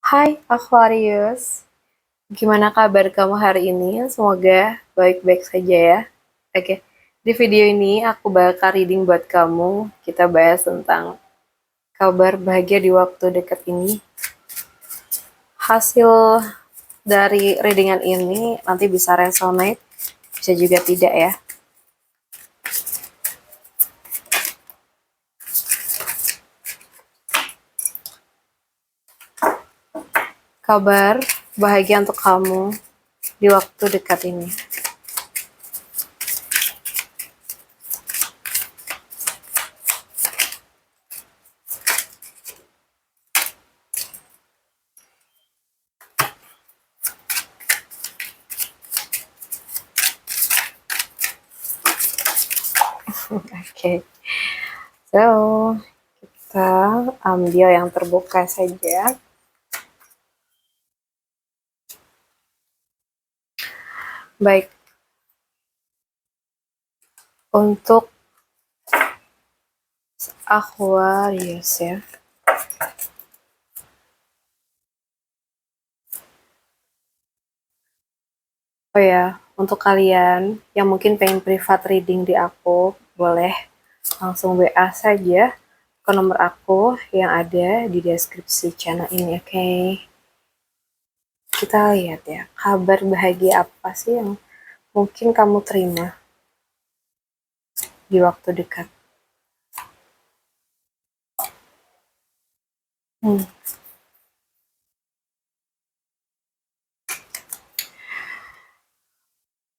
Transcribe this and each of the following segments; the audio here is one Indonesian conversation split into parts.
Hai Aquarius, gimana kabar kamu hari ini? Semoga baik-baik saja ya. Oke, di video ini aku bakal reading buat kamu. Kita bahas tentang kabar bahagia di waktu dekat ini. Hasil dari readingan ini nanti bisa resonate, bisa juga tidak ya. Kabar bahagia untuk kamu di waktu dekat ini. Oke, so kita ambil yang terbuka saja. Baik, untuk Aquarius ya. Oh ya, untuk kalian yang mungkin pengen private reading di aku, boleh langsung WA saja ke nomor aku yang ada di deskripsi channel ini, oke? Kita lihat ya, kabar bahagia apa sih yang mungkin kamu terima di waktu dekat.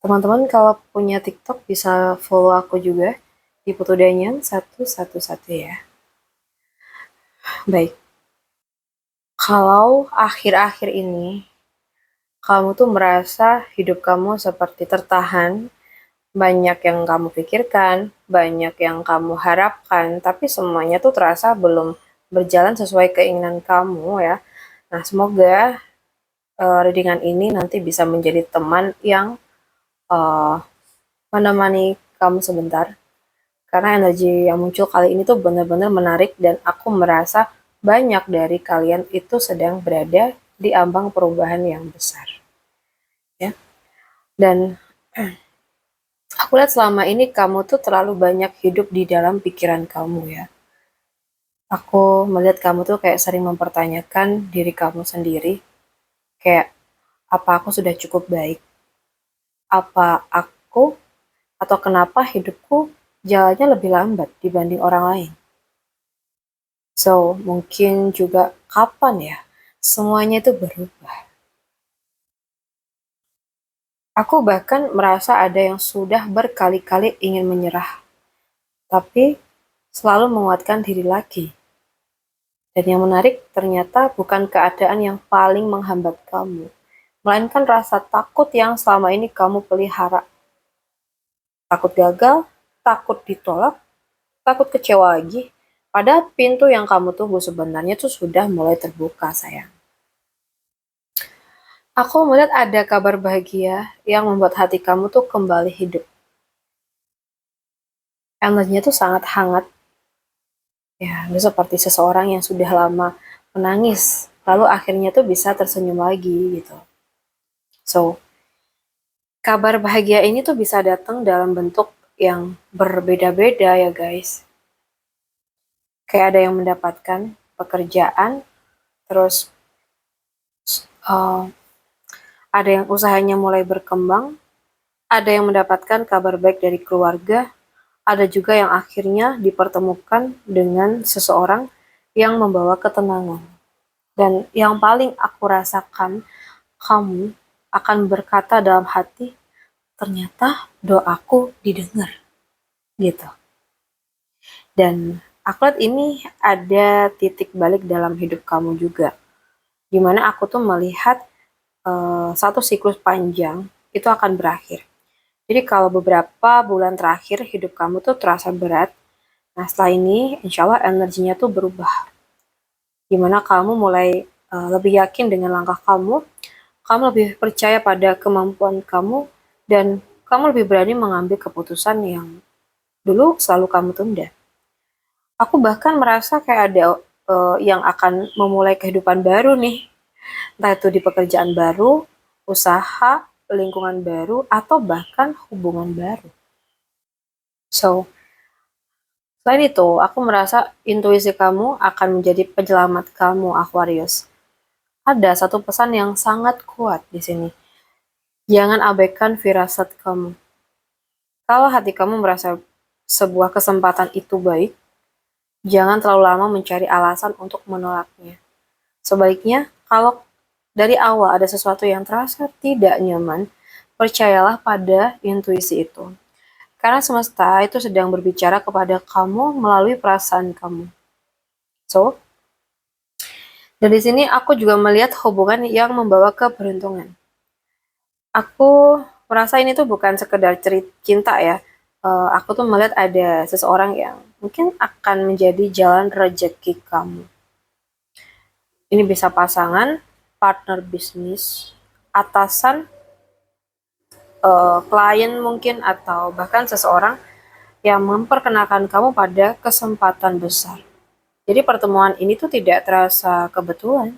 Teman-teman kalau punya TikTok bisa follow aku juga di Putu Danyan 111 ya. Baik, kalau akhir-akhir ini kamu tuh merasa hidup kamu seperti tertahan, banyak yang kamu pikirkan, banyak yang kamu harapkan, tapi semuanya tuh terasa belum berjalan sesuai keinginan kamu ya. Nah, semoga readingan ini nanti bisa menjadi teman yang uh, menemani kamu sebentar. Karena energi yang muncul kali ini tuh benar-benar menarik dan aku merasa banyak dari kalian itu sedang berada di ambang perubahan yang besar. Ya. Dan aku lihat selama ini kamu tuh terlalu banyak hidup di dalam pikiran kamu ya. Aku melihat kamu tuh kayak sering mempertanyakan diri kamu sendiri. Kayak, apa aku sudah cukup baik? Apa aku atau kenapa hidupku jalannya lebih lambat dibanding orang lain? So, mungkin juga kapan ya semuanya itu berubah? Aku bahkan merasa ada yang sudah berkali-kali ingin menyerah, tapi selalu menguatkan diri lagi. Dan yang menarik, ternyata bukan keadaan yang paling menghambat kamu, melainkan rasa takut yang selama ini kamu pelihara. Takut gagal, takut ditolak, takut kecewa lagi. Pada pintu yang kamu tunggu sebenarnya tuh sudah mulai terbuka, sayang. Aku melihat ada kabar bahagia yang membuat hati kamu tuh kembali hidup. Energinya tuh sangat hangat. Ya, itu seperti seseorang yang sudah lama menangis, lalu akhirnya tuh bisa tersenyum lagi gitu. So, kabar bahagia ini tuh bisa datang dalam bentuk yang berbeda-beda ya guys. Kayak ada yang mendapatkan pekerjaan, terus uh, ada yang usahanya mulai berkembang, ada yang mendapatkan kabar baik dari keluarga, ada juga yang akhirnya dipertemukan dengan seseorang yang membawa ketenangan. Dan yang paling aku rasakan, kamu akan berkata dalam hati, ternyata doaku didengar, gitu. Dan aku lihat ini ada titik balik dalam hidup kamu juga, dimana aku tuh melihat satu siklus panjang itu akan berakhir. Jadi kalau beberapa bulan terakhir hidup kamu tuh terasa berat, nah setelah ini insya Allah energinya tuh berubah. Dimana kamu mulai lebih yakin dengan langkah kamu lebih percaya pada kemampuan kamu, dan kamu lebih berani mengambil keputusan yang dulu selalu kamu tunda. Aku bahkan merasa kayak ada yang akan memulai kehidupan baru nih. Entah itu di pekerjaan baru, usaha, lingkungan baru, atau bahkan hubungan baru. So, selain itu, aku merasa intuisi kamu akan menjadi penyelamat kamu, Aquarius. Ada satu pesan yang sangat kuat di sini. Jangan abaikan firasat kamu. Kalau hati kamu merasa sebuah kesempatan itu baik, jangan terlalu lama mencari alasan untuk menolaknya. Sebaliknya, kalau dari awal ada sesuatu yang terasa tidak nyaman, percayalah pada intuisi itu. Karena semesta itu sedang berbicara kepada kamu melalui perasaan kamu. So, dan di sini aku juga melihat hubungan yang membawa keberuntungan. Aku merasa ini tuh bukan sekedar cinta ya. Aku tuh melihat ada seseorang yang mungkin akan menjadi jalan rezeki kamu. Ini bisa pasangan, partner bisnis, atasan, klien mungkin, atau bahkan seseorang yang memperkenalkan kamu pada kesempatan besar. Jadi pertemuan ini tuh tidak terasa kebetulan.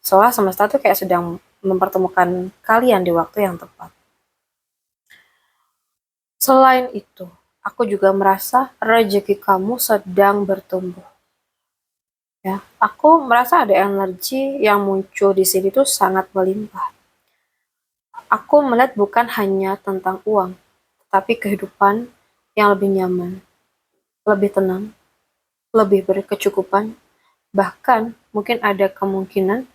Soalnya semesta tuh kayak sedang mempertemukan kalian di waktu yang tepat. Selain itu, aku juga merasa rezeki kamu sedang bertumbuh. Ya, aku merasa ada energi yang muncul di sini tuh sangat melimpah. Aku melihat bukan hanya tentang uang, tapi kehidupan yang lebih nyaman, lebih tenang, lebih berkecukupan, bahkan mungkin ada kemungkinan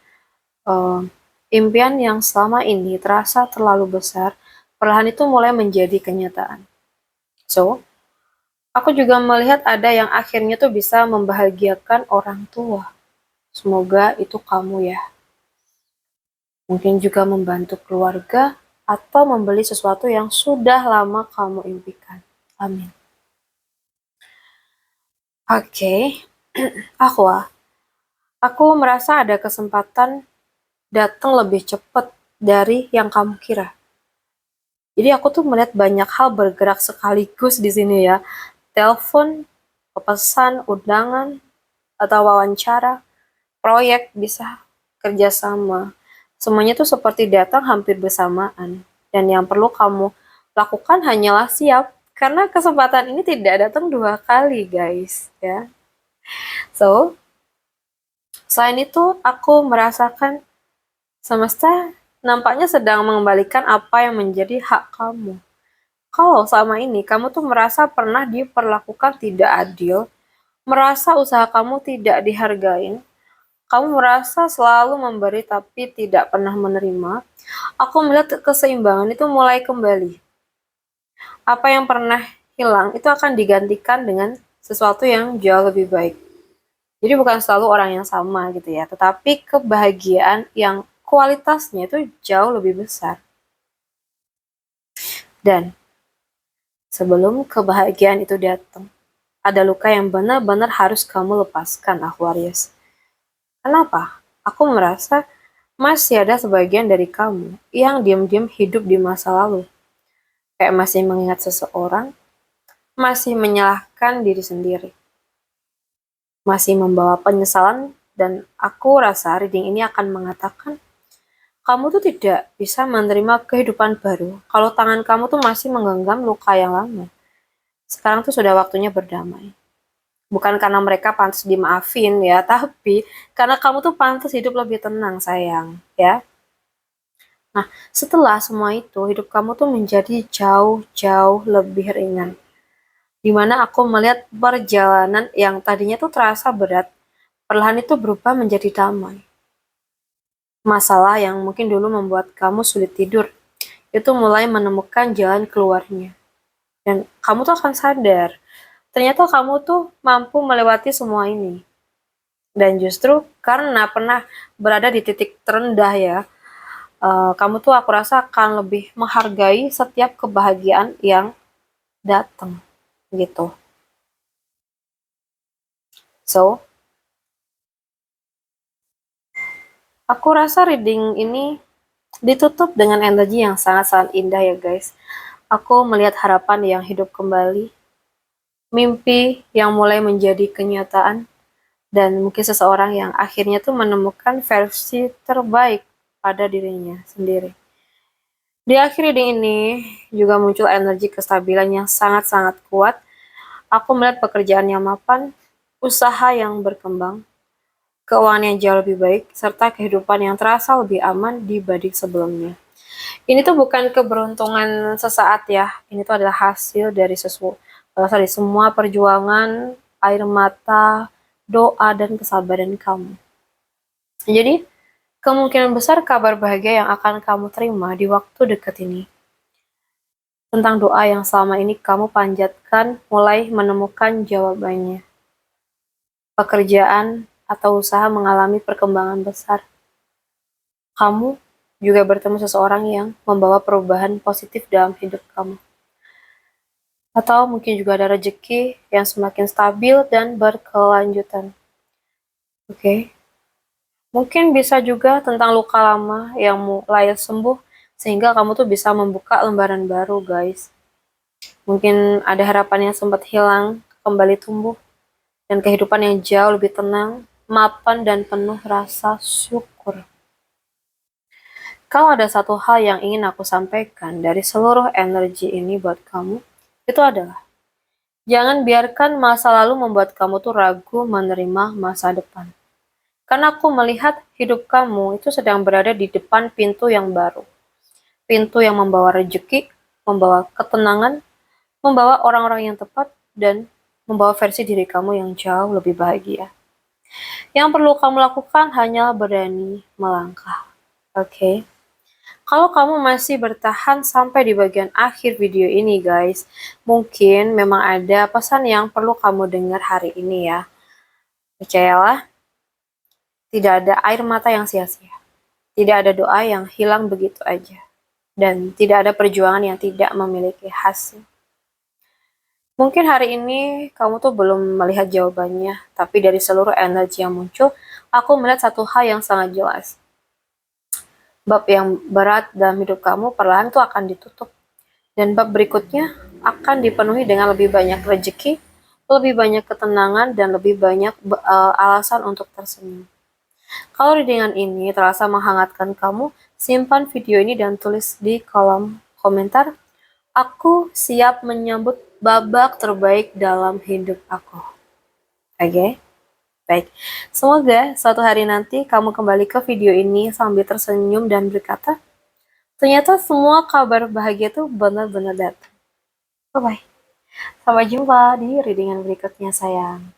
uh, impian yang selama ini terasa terlalu besar, perlahan itu mulai menjadi kenyataan. So, aku juga melihat ada yang akhirnya tuh bisa membahagiakan orang tua. Semoga itu kamu ya. Mungkin juga membantu keluarga atau membeli sesuatu yang sudah lama kamu impikan. Amin. Oke, aku merasa ada kesempatan datang lebih cepat dari yang kamu kira. Jadi aku tuh melihat banyak hal bergerak sekaligus di sini ya. Telepon, pesan, undangan, atau wawancara, proyek bisa kerjasama. Semuanya tuh seperti datang hampir bersamaan. Dan yang perlu kamu lakukan hanyalah siap. Karena kesempatan ini tidak datang dua kali, guys. Ya. So, selain itu, aku merasakan semesta nampaknya sedang mengembalikan apa yang menjadi hak kamu. Kalau selama ini kamu tuh merasa pernah diperlakukan tidak adil, merasa usaha kamu tidak dihargain, kamu merasa selalu memberi tapi tidak pernah menerima, aku melihat keseimbangan itu mulai kembali. Apa yang pernah hilang itu akan digantikan dengan sesuatu yang jauh lebih baik. Jadi bukan selalu orang yang sama gitu ya, tetapi kebahagiaan yang kualitasnya itu jauh lebih besar. Dan sebelum kebahagiaan itu datang, ada luka yang benar-benar harus kamu lepaskan, Aquarius. Kenapa? Aku merasa masih ada sebagian dari kamu yang diam-diam hidup di masa lalu. Kayak masih mengingat seseorang, masih menyalahkan diri sendiri, masih membawa penyesalan, dan aku rasa reading ini akan mengatakan kamu tuh tidak bisa menerima kehidupan baru kalau tangan kamu tuh masih menggenggam luka yang lama. Sekarang tuh sudah waktunya berdamai. Bukan karena mereka pantas dimaafin ya, tapi karena kamu tuh pantas hidup lebih tenang, sayang, ya. Nah, setelah semua itu, hidup kamu tuh menjadi jauh-jauh lebih ringan. Dimana aku melihat perjalanan yang tadinya tuh terasa berat, perlahan itu berubah menjadi damai. Masalah yang mungkin dulu membuat kamu sulit tidur, itu mulai menemukan jalan keluarnya. Dan kamu tuh akan sadar, ternyata kamu tuh mampu melewati semua ini. Dan justru karena pernah berada di titik terendah ya, kamu tuh aku rasa akan lebih menghargai setiap kebahagiaan yang datang gitu. So, aku rasa reading ini ditutup dengan energi yang sangat-sangat indah ya guys. Aku melihat harapan yang hidup kembali, mimpi yang mulai menjadi kenyataan, dan mungkin seseorang yang akhirnya tuh menemukan versi terbaik pada dirinya sendiri. Di akhir reading ini juga muncul energi kestabilan yang sangat-sangat kuat. Aku melihat pekerjaan yang mapan, usaha yang berkembang, keuangan yang jauh lebih baik, serta kehidupan yang terasa lebih aman dibanding sebelumnya. Ini tuh bukan keberuntungan sesaat ya, ini tuh adalah hasil dari semua perjuangan, air mata, doa, dan kesabaran kamu. Jadi, kemungkinan besar kabar bahagia yang akan kamu terima di waktu dekat ini tentang doa yang selama ini kamu panjatkan mulai menemukan jawabannya. Pekerjaan atau usaha mengalami perkembangan besar. Kamu juga bertemu seseorang yang membawa perubahan positif dalam hidup kamu. Atau mungkin juga ada rezeki yang semakin stabil dan berkelanjutan. Oke. Mungkin bisa juga tentang luka lama yang mulai sembuh sehingga kamu tuh bisa membuka lembaran baru, guys. Mungkin ada harapan yang sempat hilang, kembali tumbuh, dan kehidupan yang jauh lebih tenang, mapan, dan penuh rasa syukur. Kalau ada satu hal yang ingin aku sampaikan dari seluruh energi ini buat kamu, itu adalah jangan biarkan masa lalu membuat kamu tuh ragu menerima masa depan. Karena aku melihat hidup kamu itu sedang berada di depan pintu yang baru. Pintu yang membawa rezeki, membawa ketenangan, membawa orang-orang yang tepat, dan membawa versi diri kamu yang jauh lebih bahagia. Yang perlu kamu lakukan hanyalah berani melangkah. Oke? Kalau kamu masih bertahan sampai di bagian akhir video ini, guys, mungkin memang ada pesan yang perlu kamu dengar hari ini ya. Percayalah, tidak ada air mata yang sia-sia. Tidak ada doa yang hilang begitu aja. Dan tidak ada perjuangan yang tidak memiliki hasil. Mungkin hari ini kamu tuh belum melihat jawabannya, tapi dari seluruh energi yang muncul, aku melihat satu hal yang sangat jelas. Bab yang berat dalam hidup kamu perlahan tuh akan ditutup. Dan bab berikutnya akan dipenuhi dengan lebih banyak rezeki, lebih banyak ketenangan, dan lebih banyak alasan untuk tersenyum. Kalau readingan ini terasa menghangatkan kamu, simpan video ini dan tulis di kolom komentar, aku siap menyambut babak terbaik dalam hidup aku. Oke? Baik, semoga suatu hari nanti kamu kembali ke video ini sambil tersenyum dan berkata, ternyata semua kabar bahagia itu benar-benar datang. Bye-bye. Sampai jumpa di readingan berikutnya, sayang.